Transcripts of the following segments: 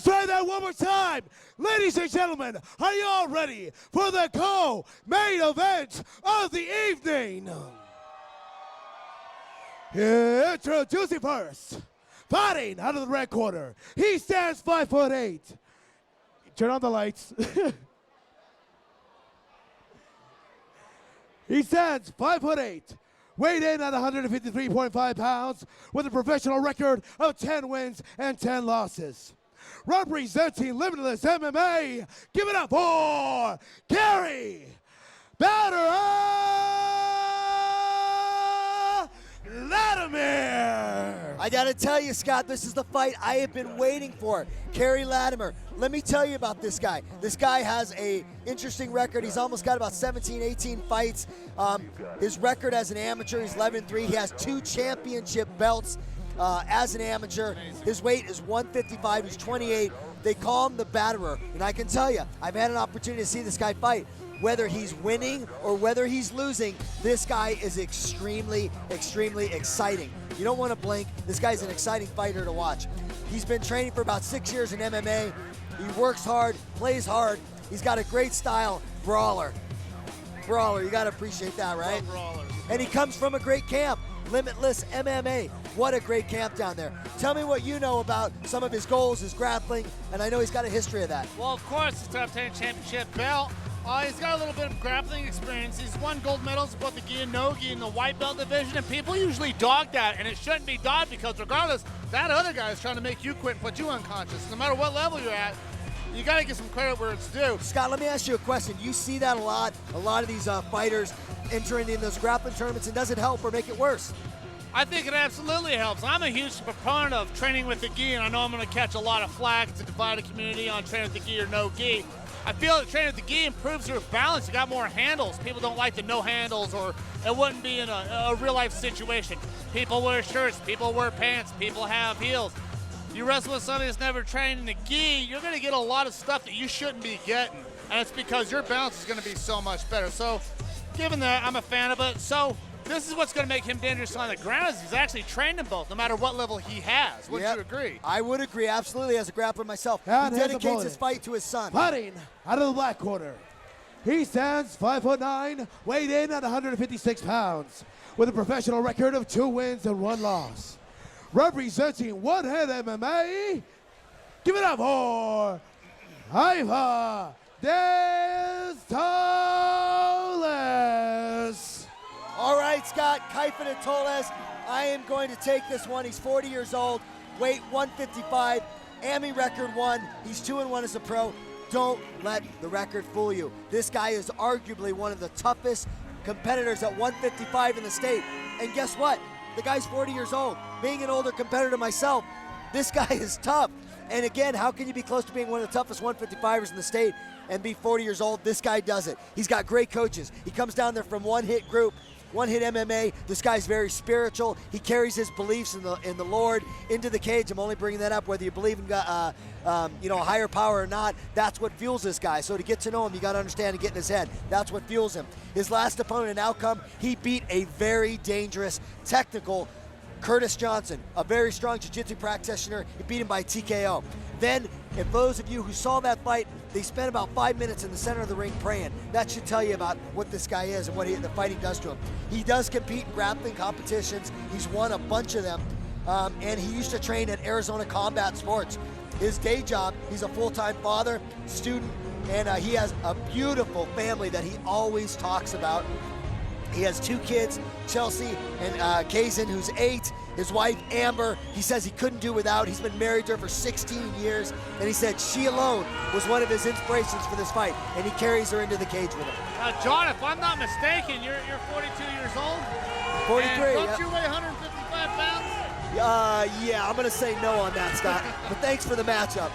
Let's try that one more time. Ladies and gentlemen, are you all ready for the co-main event of the evening? Introducing first, fighting out of the red corner. He stands 5'8". Turn on the lights. He stands 5'8", weighed in at 153.5 pounds, with a professional record of 10 wins and 10 losses. Representing Limitless MMA, give it up for Kerry Lattimer. I gotta tell you, Scott, this is the fight I have been waiting for. Kerry Lattimer. Let me tell you about this guy. This guy has a interesting record. He's almost got about 17, 18 fights. His record as an amateur, he's 11-3. He has 2 championship belts as an amateur. His weight is 155. He's 28. They call him the Batterer. And I can tell you, I've had an opportunity to see this guy fight. Whether he's winning or whether he's losing, this guy is extremely, extremely exciting. You don't want to blink. This guy's an exciting fighter to watch. He's been training for about 6 years in MMA. He works hard, plays hard. He's got a great style. Brawler. Brawler, you got to appreciate that, right? And he comes from a great camp, Limitless MMA. What a great camp down there. Tell me what you know about some of his goals, his grappling, and I know he's got a history of that. Well, of course, he's top 10 championship belt. He's got a little bit of grappling experience. He's won gold medals in both the gi and no gi in the white belt division, and people usually dog that, and it shouldn't be dogged because regardless, that other guy is trying to make you quit and put you unconscious. No matter what level you're at, you got to get some credit where it's due. Scott, let me ask you a question. You see that a lot of these fighters entering in those grappling tournaments, and does it help or make it worse? I think it absolutely helps. I'm a huge proponent of training with the gi, and I know I'm going to catch a lot of flack. It's a divided community on training with the gi or no gi. I feel that training with the gi improves your balance. You got more handles. People don't like the no handles, or it wouldn't be in a real life situation. People wear shirts, people wear pants, people have heels. You wrestle with somebody that's never trained in the gi, you're going to get a lot of stuff that you shouldn't be getting, and it's because your balance is going to be so much better. So, given that, I'm a fan of it. So, this is what's going to make him dangerous on the ground is he's actually trained them both, no matter what level he has. Wouldn't you agree? I would agree, absolutely, as a grappler myself. And he dedicates his fight to his son. Fighting out of the black corner. He stands 5'9", weighed in at 156 pounds, with a professional record of 2 wins and 1 loss. Representing One Head MMA, give it up for Kaifah Detoles. All right, Scott, Kaifah Detoles. I am going to take this one. He's 40 years old, weight 155, AMI record 1. He's 2-1 as a pro. Don't let the record fool you. This guy is arguably one of the toughest competitors at 155 in the state. And guess what? The guy's 40 years old. Being an older competitor myself, this guy is tough. And again, how can you be close to being one of the toughest 155ers in the state and be 40 years old? This guy does it. He's got great coaches. He comes down there from One Hit Group, One Hit MMA. This guy's very spiritual. He carries his beliefs in the Lord into the cage. I'm only bringing that up whether you believe in a higher power or not. That's what fuels this guy. So to get to know him, you got to understand and get in his head. That's what fuels him. His last opponent and outcome, he beat a very dangerous, technical Curtis Johnson, a very strong jiu-jitsu practitioner. He beat him by TKO. Then, if those of you who saw that fight, they spent about 5 minutes in the center of the ring praying. That should tell you about what this guy is and what the fighting does to him. He does compete in grappling competitions. He's won a bunch of them, and he used to train at Arizona Combat Sports. His day job, he's a full-time father, student, and he has a beautiful family that he always talks about. He has 2 kids, Chelsea and Kazan, who's 8. His wife, Amber, he says he couldn't do without. He's been married to her for 16 years, and he said she alone was one of his inspirations for this fight, and he carries her into the cage with him. John, if I'm not mistaken, you're 42 years old? 43, and don't you weigh 155 pounds? Yeah, I'm going to say no on that, Scott, but thanks for the matchup.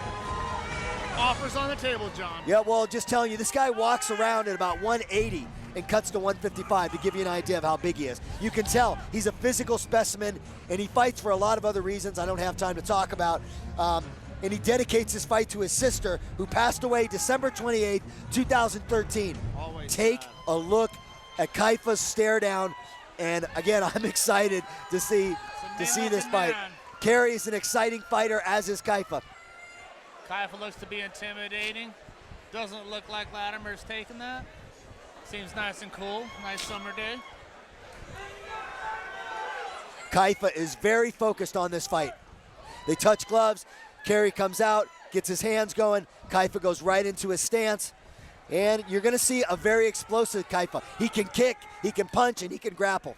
Offers on the table, John. Yeah, well, just telling you, this guy walks around at about 180 and cuts to 155 to give you an idea of how big he is. You can tell he's a physical specimen, and he fights for a lot of other reasons I don't have time to talk about. And he dedicates his fight to his sister, who passed away December 28, 2013. Take a look at Kaifah's stare down, and again, I'm excited to see this fight. Kerry is an exciting fighter, as is Kaifah. Kaifah looks to be intimidating. Doesn't look like Lattimer's taking that. Seems nice and cool. Nice summer day. Kaifah is very focused on this fight. They touch gloves. Kerry comes out, gets his hands going. Kaifah goes right into his stance. And you're going to see a very explosive Kaifah. He can kick, he can punch, and he can grapple.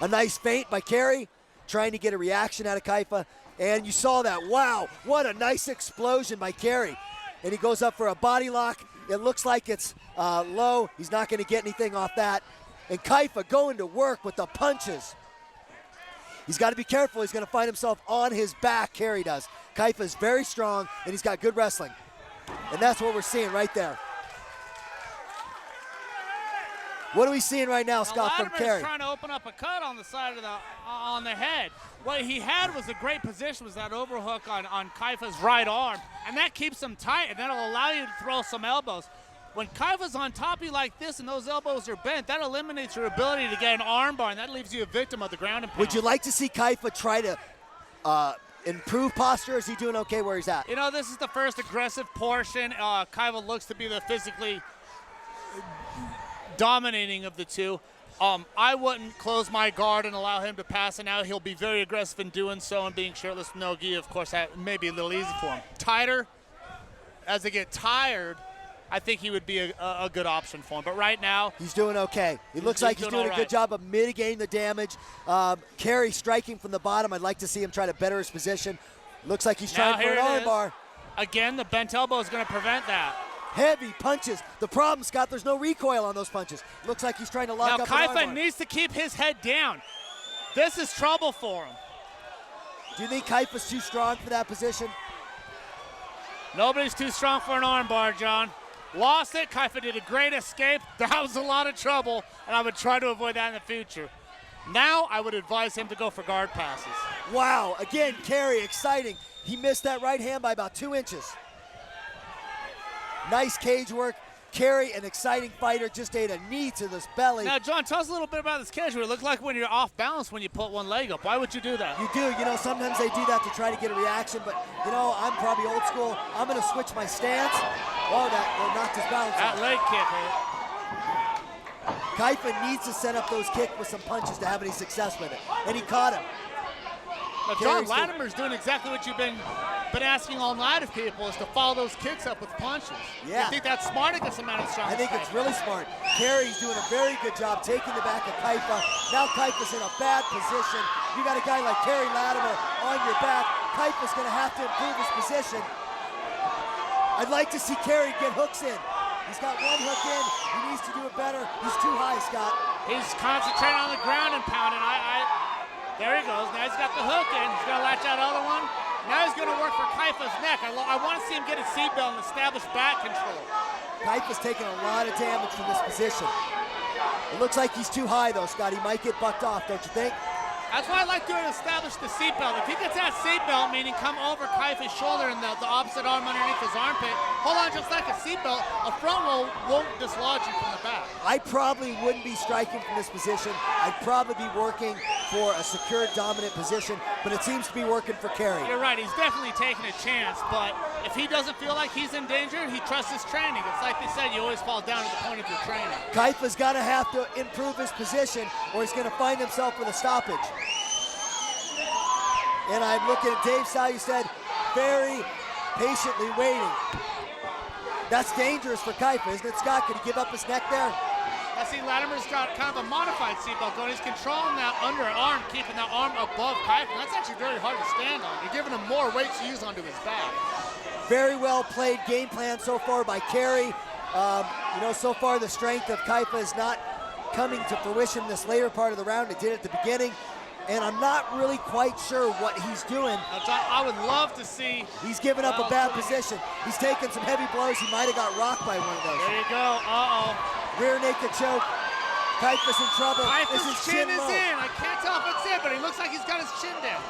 A nice feint by Kerry, trying to get a reaction out of Kaifah. And you saw that. Wow, what a nice explosion by Kerry. And he goes up for a body lock. It looks like it's low. He's not going to get anything off that. And Kaifah going to work with the punches. He's got to be careful. He's going to find himself on his back, Kerry does. Kaifah is very strong, and he's got good wrestling. And that's what we're seeing right there. What are we seeing right now, Scott, from Kerry? Trying to open up a cut on the side of on the head. What he had was a great position, was that overhook on Kaifah's right arm, and that keeps him tight, and that'll allow you to throw some elbows. When Kaifah's on top of you like this and those elbows are bent, that eliminates your ability to get an arm bar, and that leaves you a victim of the ground and pound. Would you like to see Kaifah try to improve posture, or is he doing okay where he's at? You know, this is the first aggressive portion. Kaifah looks to be the physically dominating of the two. I wouldn't close my guard and allow him to pass, and now he'll be very aggressive in doing so, and being shirtless with no gi, of course, that may be a little easy for him. Tighter, as they get tired, I think he would be a good option for him. But right now, he's doing okay. He looks like he's doing a good job of mitigating the damage. Kerry striking from the bottom. I'd like to see him try to better his position. Looks like he's trying for an arm bar. Again, the bent elbow is going to prevent that. Heavy punches. The problem, Scott, there's no recoil on those punches. Looks like he's trying to lock up an arm bar. Kaifah needs to keep his head down. This is trouble for him. Do you think Kaifah's too strong for that position? Nobody's too strong for an arm bar, John. Lost it. Kaifah did a great escape. That was a lot of trouble, and I would try to avoid that in the future. Now I would advise him to go for guard passes. Wow, again, Kerry, exciting. He missed that right hand by about 2 inches. Nice cage work. Kerry, an exciting fighter, just ate a knee to this belly. Now, John, tell us a little bit about this cage work. It looked like when you're off balance when you put one leg up. Why would you do that? You do. You know, sometimes they do that to try to get a reaction, but, you know, I'm probably old school. I'm going to switch my stance. Oh, that knocked his balance That off. leg kick hit. Kaifah needs to set up those kicks with some punches to have any success with it, and he caught him. But John Lattimer's doing exactly what you've been asking all night of people, is to follow those kicks up with punches. Yeah. You think that's smart against a man of strong? I think it's really smart. Kerry's doing a very good job taking the back of Kaifah. Now Kaifah's in a bad position. You got a guy like Kerry Lattimer on your back. Kaifah's going to have to improve his position. I'd like to see Kerry get hooks in. He's got one hook in. He needs to do it better. He's too high, Scott. He's concentrating on the ground and pounding. There he goes. Now he's got the hook in. He's going to latch out other one. Now he's going to work for Kaifah's neck. I want to see him get a seatbelt and establish back control. Kaifah's taking a lot of damage from this position. It looks like he's too high, though, Scott. He might get bucked off, don't you think? That's why I like to establish the seatbelt. If he gets that seatbelt, meaning come over Kaifah's shoulder and the opposite arm underneath his armpit, hold on just like a seatbelt, a front roll won't dislodge you from the back. I probably wouldn't be striking from this position. I'd probably be working for a secure, dominant position, but it seems to be working for Kerry. You're right, he's definitely taking a chance, but if he doesn't feel like he's in danger, he trusts his training. It's like they said, you always fall down at the point of your training. Kaifah's got to have to improve his position, or he's going to find himself with a stoppage. And I'm looking at Dave Sal, you said, very patiently waiting. That's dangerous for Kaifah, isn't it, Scott? Could he give up his neck there? I see Lattimer's got kind of a modified seatbelt going. He's controlling that underarm, keeping that arm above Kaifah. That's actually very hard to stand on. You're giving him more weight to use onto his back. Very well played game plan so far by Kerry. You know, so far the strength of Kaifah is not coming to fruition this later part of the round. It did at the beginning. And I'm not really quite sure what he's doing. I would love to see. He's given up a bad position. He's taken some heavy blows. He might have got rocked by one of those. There you go. Uh-oh. Rear naked choke. Kaifah's in trouble. Kaifah's chin is in. I can't tell if it's in, but he looks like he's got his chin down.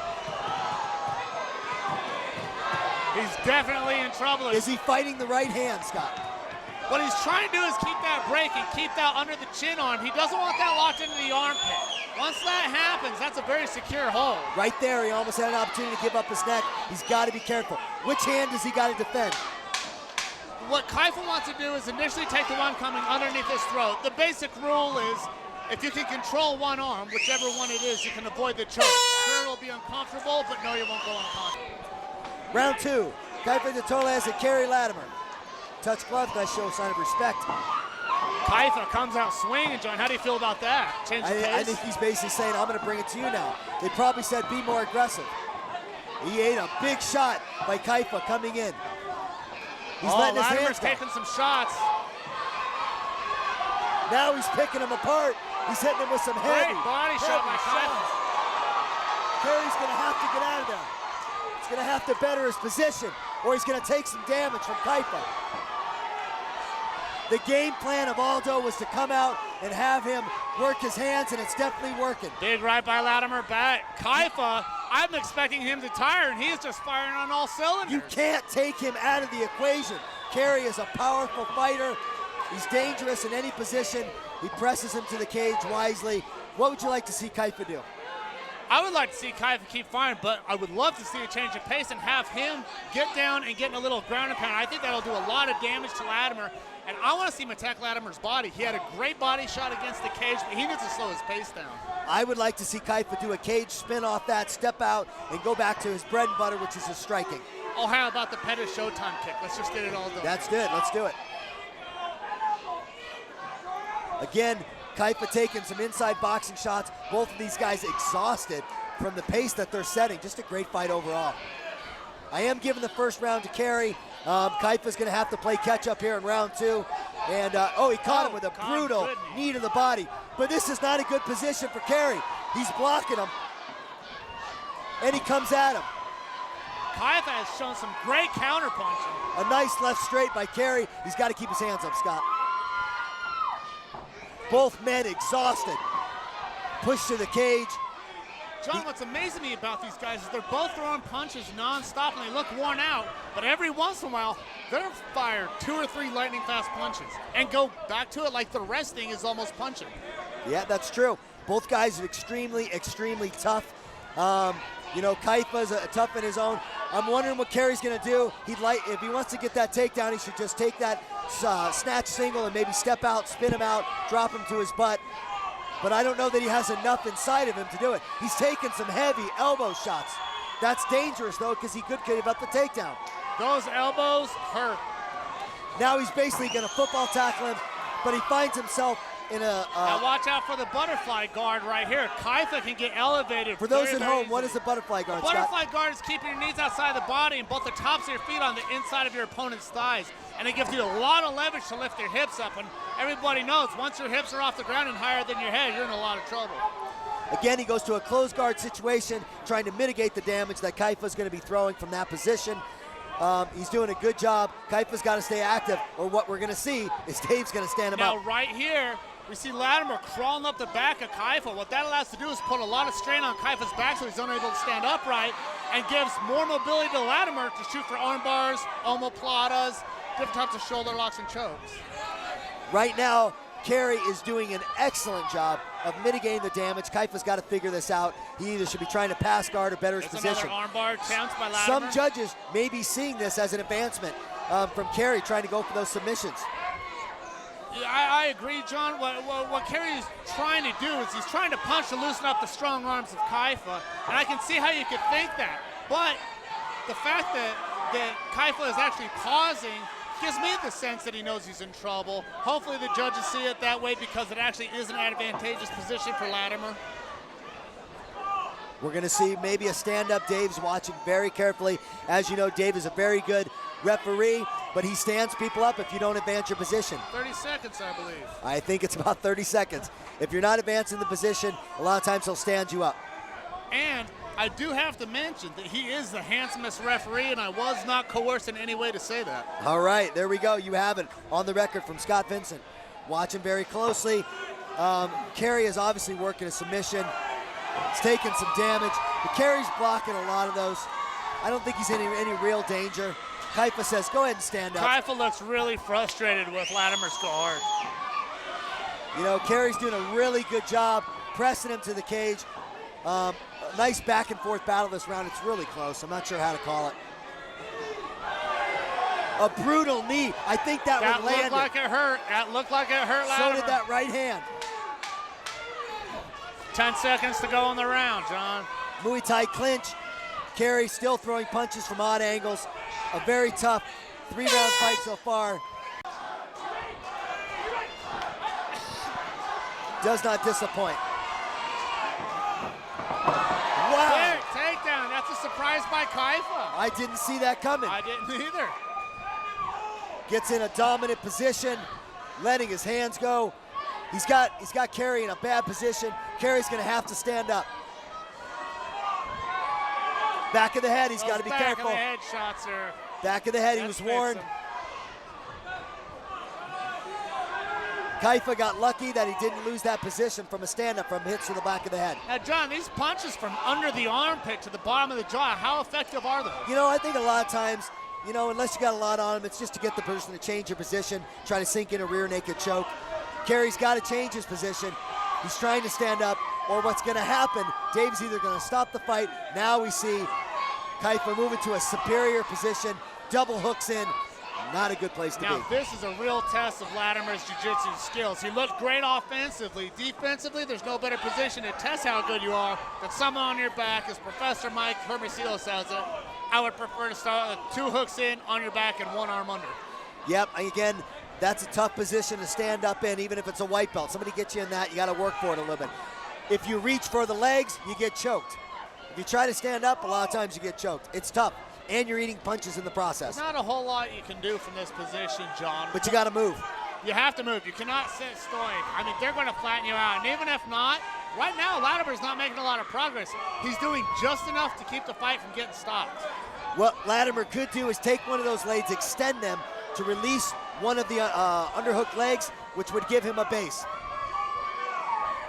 He's definitely in trouble. Is he fighting the right hand, Scott? What he's trying to do is keep that break and keep that under the chin arm. He doesn't want that locked into the armpit. Once that happens, that's a very secure hold. Right there, he almost had an opportunity to give up his neck. He's got to be careful. Which hand does he got to defend? What Kaifah wants to do is initially take the one coming underneath his throat. The basic rule is if you can control one arm, whichever one it is, you can avoid the choke. Sure, it'll be uncomfortable, but no, you won't go uncomfortable. Round 2, Kaifah Detoles and Kerry Lattimer. Touch glove, nice show, sign of respect. Kaifah comes out swinging, John. How do you feel about that? Change the pace? I think he's basically saying, I'm going to bring it to you now. They probably said, be more aggressive. He ate a big shot by Kaifah coming in. He's letting his hands go. taking some shots. Now he's picking him apart. He's hitting him with some heavy body shot by Kaifah. Kerry's going to have to get out of there. He's going to have to better his position, or he's going to take some damage from Kaifah. The game plan of Aldo was to come out and have him work his hands, and it's definitely working. Big right by Lattimer back. Kaifah, I'm expecting him to tire, and he's just firing on all cylinders. You can't take him out of the equation. Kerry is a powerful fighter. He's dangerous in any position. He presses him to the cage wisely. What would you like to see Kaifah do? I would like to see Kaifah keep firing, but I would love to see a change of pace and have him get down and get in a little ground and pound. I think that'll do a lot of damage to Lattimer, and I want to see him attack Lattimer's body. He had a great body shot against the cage, but he needs to slow his pace down. I would like to see Kaifah do a cage spin off that, step out, and go back to his bread and butter, which is his striking. Oh, how about the Pettis Showtime kick? Let's just get it all done. That's good. Let's do it. Again, Kaifah taking some inside boxing shots. Both of these guys exhausted from the pace that they're setting. Just a great fight overall. I am giving the first round to Kerry. Kaifah's going to have to play catch up here in round 2. And, he caught him with a brutal knee to the body. But this is not a good position for Kerry. He's blocking him. And he comes at him. Kaifah has shown some great counterpunching. A nice left straight by Kerry. He's got to keep his hands up, Scott. Both men exhausted. Pushed to the cage. John, what's amazing me about these guys is they're both throwing punches nonstop and they look worn out, but every once in a while, they're fired 2 or 3 lightning fast punches and go back to it like the resting is almost punching. Yeah, that's true. Both guys are extremely, extremely tough. Kaifah's tough in his own. I'm wondering what Kerry's gonna do. If he wants to get that takedown, he should just take that snatch single and maybe step out, spin him out, drop him to his butt. But I don't know that he has enough inside of him to do it. He's taking some heavy elbow shots. That's dangerous, though, because he could give up the takedown. Those elbows hurt. Now he's basically going to football tackle him, but he finds himself in a... now watch out for the butterfly guard right here. Kaifah can get elevated. For those at home, what is the butterfly guard, Scott? Butterfly guard is keeping your knees outside the body and both the tops of your feet on the inside of your opponent's thighs. And it gives you a lot of leverage to lift your hips up. And everybody knows once your hips are off the ground and higher than your head, you're in a lot of trouble. Again, he goes to a closed guard situation, trying to mitigate the damage that Kaifah's going to be throwing from that position. He's doing a good job. Kaifah's got to stay active, or what we're going to see is Dave's going to stand him up. Now, right here, we see Lattimer crawling up the back of Kaifah. What that allows to do is put a lot of strain on Kaifah's back so he's unable to stand upright and gives more mobility to Lattimer to shoot for arm bars, omoplatas, different types of shoulder locks and chokes. Right now, Kerry is doing an excellent job of mitigating the damage. Kaifah's got to figure this out. He either should be trying to pass guard or better his position. Another arm bar attempt by Lattimer. Some judges may be seeing this as an advancement from Kerry, trying to go for those submissions. Yeah, I agree, John. What Kerry is trying to do is he's trying to punch to loosen up the strong arms of Kaifah, and I can see how you could think that. But the fact that Kaifah is actually pausing gives me the sense that he knows he's in trouble. Hopefully the judges see it that way because it actually is an advantageous position for Lattimer. We're going to see maybe a stand-up. Dave's watching very carefully. As you know, Dave is a very good referee, but he stands people up if you don't advance your position. 30 seconds, I believe. I think it's about 30 seconds. If you're not advancing the position, a lot of times he'll stand you up. And I do have to mention that he is the handsomest referee, and I was not coerced in any way to say that. All right, there we go. You have it on the record from Scott Vincent. Watching very closely. Kerry is obviously working a submission. He's taking some damage, but Kerry's blocking a lot of those. I don't think he's in any real danger. Kaifah says, go ahead and stand up. Kaifah looks really frustrated with Lattimer's guard. You know, Kerry's doing a really good job pressing him to the cage. A nice back and forth battle this round. It's really close. I'm not sure how to call it. A brutal knee. I think that one landed. That looked like it hurt. That looked like it hurt Lattimer. So did that right hand. 10 seconds to go in the round, John. Muay Thai clinch. Kerry still throwing punches from odd angles. A very tough 3-round fight so far. Does not disappoint. Wow. Big takedown. That's a surprise by Kaifah. I didn't see that coming. I didn't either. Gets in a dominant position, letting his hands go. He's got Kerry in a bad position. Kerry's gonna have to stand up. Back of the head, he's got to be careful. Back of the head shots are. Back of the head, he was warned. Kaifah got lucky that he didn't lose that position from a stand-up from hits to the back of the head. Now, John, these punches from under the armpit to the bottom of the jaw, how effective are they? You know, I think a lot of times, you know, unless you got a lot on him, it's just to get the person to change your position, try to sink in a rear naked choke. Kerry's got to change his position. He's trying to stand up, or what's going to happen, Dave's either going to stop the fight. Now we see Kaifah moving to a superior position, double hooks in. Not a good place to be. Now, this is a real test of Lattimer's jiu-jitsu skills. He looked great offensively. Defensively, there's no better position to test how good you are than someone on your back, as Professor Mike Hermosillo says it. I would prefer to start with 2 hooks in, on your back, and 1 arm under. Yep, again, that's a tough position to stand up in, even if it's a white belt. Somebody gets you in that, you got to work for it a little bit. If you reach for the legs, you get choked. If you try to stand up, a lot of times you get choked. It's tough, and you're eating punches in the process. There's not a whole lot you can do from this position, John. But you got to move. You have to move. You cannot sit stoic. I mean, they're going to flatten you out. And even if not, right now, Lattimer's not making a lot of progress. He's doing just enough to keep the fight from getting stopped. What Lattimer could do is take one of those legs, extend them to release one of the underhook legs, which would give him a base.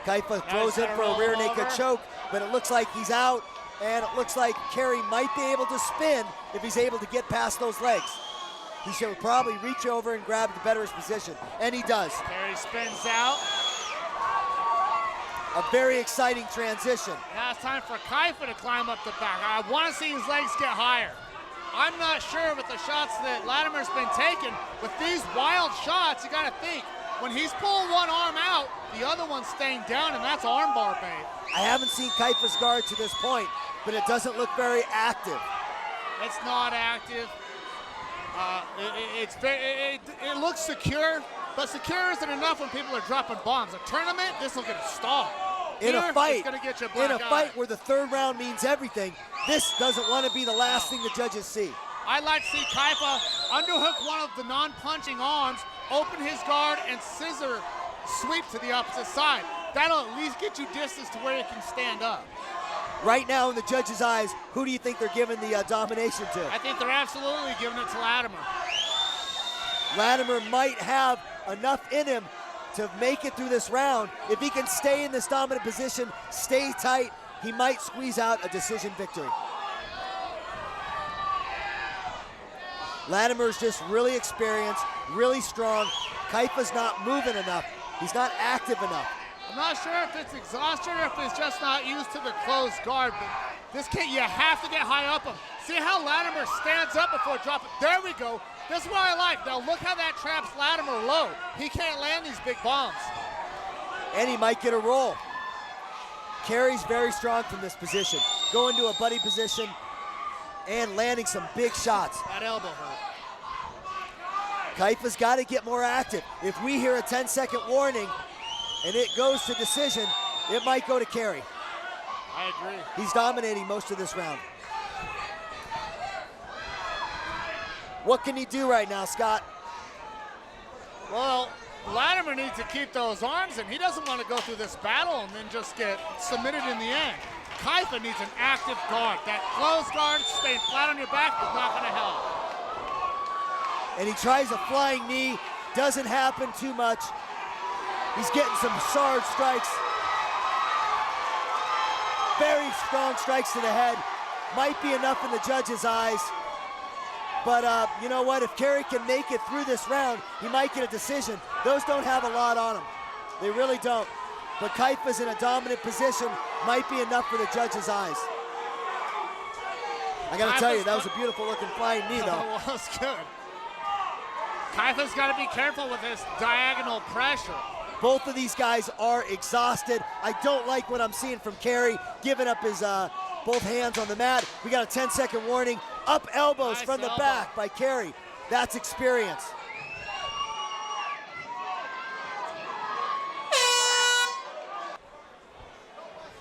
Kaifah throws in for a rear naked choke, but it looks like he's out, and it looks like Kerry might be able to spin if he's able to get past those legs. He should probably reach over and grab the better's position, and he does. Kerry spins out. A very exciting transition. Now it's time for Kaifah to climb up the back. I want to see his legs get higher. I'm not sure with the shots that Lattimer's been taking. With these wild shots, you got to think, when he's pulling one arm out, the other one's staying down, and that's armbar bait. I haven't seen Kaifah's guard to this point, but it doesn't look very active. It's not active. It looks secure, but secure isn't enough when people are dropping bombs. A tournament, this will get a stall. In a fight, gonna get you a black eye. where the 3rd round means everything, this doesn't want to be the last thing the judges see. I'd like to see Kaifah underhook one of the non-punching arms, open his guard, and scissor sweep to the opposite side. That'll at least get you distance to where you can stand up. Right now, in the judges' eyes, who do you think they're giving the domination to? I think they're absolutely giving it to Lattimer. Lattimer might have enough in him to make it through this round. If he can stay in this dominant position, stay tight, he might squeeze out a decision victory. Lattimer's just really experienced, really strong. Kaifah's not moving enough. He's not active enough. I'm not sure if it's exhaustion or if it's just not used to the closed guard, but this kid, you have to get high up him. See how Lattimer stands up before dropping. There we go. This is what I like. Now look how that traps Lattimer low. He can't land these big bombs. And he might get a roll. Kerry's very strong from this position. Going to a buddy position and landing some big shots. That elbow hurt. Kaifah's got to get more active. If we hear a 10-second warning and it goes to decision, it might go to Kerry. I agree. He's dominating most of this round. What can he do right now, Scott? Well, Lattimer needs to keep those arms in. He doesn't want to go through this battle and then just get submitted in the end. Kaifah needs an active guard. That closed guard, staying flat on your back, is not going to help. And he tries a flying knee. Doesn't happen too much. He's getting some hard strikes. Very strong strikes to the head. Might be enough in the judge's eyes. But you know what? If Kerry can make it through this round, he might get a decision. Those don't have a lot on him. They really don't. But Kaifah's in a dominant position. Might be enough for the judge's eyes. I got to tell you, that was a beautiful looking flying knee, though. Well, that's good. Kaifah's got to be careful with this diagonal pressure. Both of these guys are exhausted. I don't like what I'm seeing from Kerry, giving up his both hands on the mat. We got a 10-second warning. Up elbows Nice from the elbow. back by Kerry. That's experience.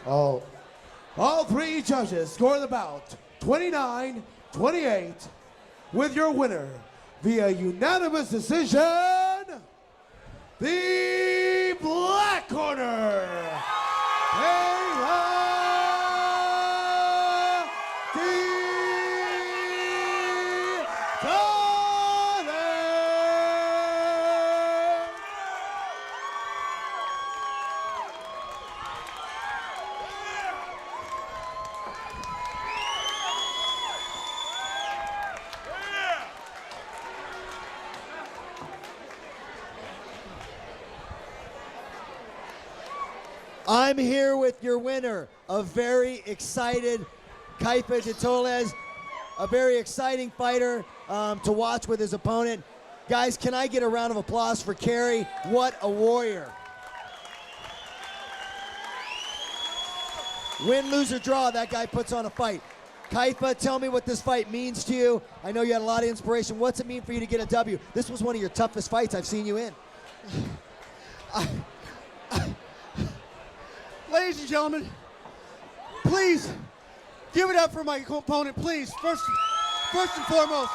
All three judges score the bout 29-28 with your winner via unanimous decision, the black corner, Kaifah Detoles. I'm here with your winner, a very excited Kaifah Detoles, a very exciting fighter to watch with his opponent. Guys, can I get a round of applause for Kerry? What a warrior. Win, lose, or draw, that guy puts on a fight. Kaifah, tell me what this fight means to you. I know you had a lot of inspiration. What's it mean for you to get a W? This was one of your toughest fights I've seen you in. Ladies and gentlemen, please give it up for my opponent, please. First and foremost.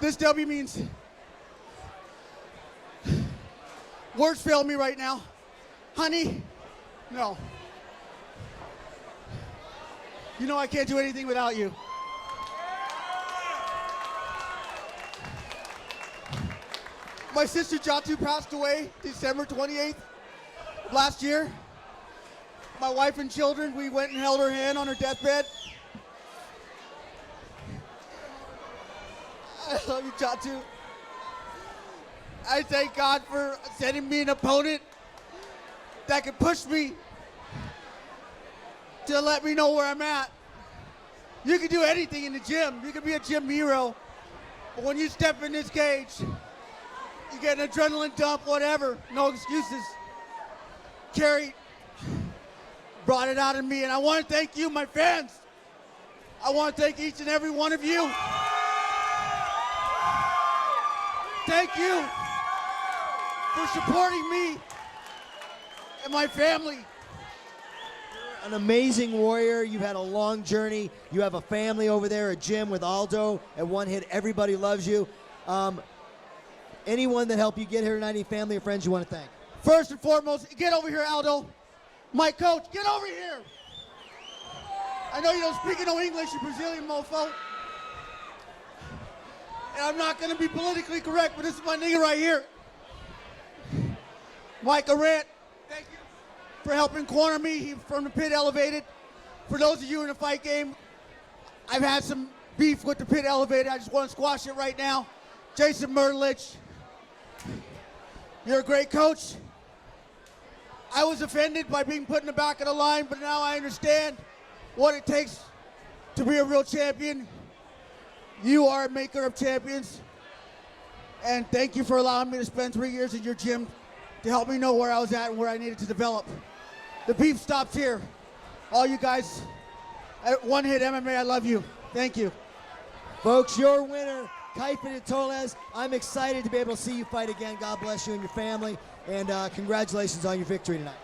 This W means words fail me right now. Honey, no. You know I can't do anything without you. My sister Jatu passed away December 28th last year. My wife and children, we went and held her hand on her deathbed. I love you, Jatu. I thank God for sending me an opponent that can push me to let me know where I'm at. You can do anything in the gym. You can be a gym hero. But when you step in this cage, you get an adrenaline dump, whatever, no excuses. Kerry brought it out in me, and I want to thank you, my fans. I want to thank each and every one of you. Thank you for supporting me and my family. An amazing warrior. You've had a long journey. You have a family over there, a gym with Aldo at One Hit. Everybody loves you. Anyone that helped you get here tonight, any family or friends you want to thank? First and foremost, get over here, Aldo. My coach, get over here. I know you don't speak no English, you Brazilian mofo. And I'm not going to be politically correct, but this is my nigga right here. Mike Arant, thank you for helping corner me. He from the pit elevated. For those of you in the fight game, I've had some beef with the pit elevated. I just want to squash it right now. Jason Merlich, you're a great coach. I was offended by being put in the back of the line, but now I understand what it takes to be a real champion. You are a maker of champions. And thank you for allowing me to spend 3 years in your gym to help me know where I was at and where I needed to develop. The beef stops here. All you guys at One Hit MMA, I love you. Thank you. Folks, your winner, Kaifah Detoles. I'm excited to be able to see you fight again. God bless you and your family, and congratulations on your victory tonight.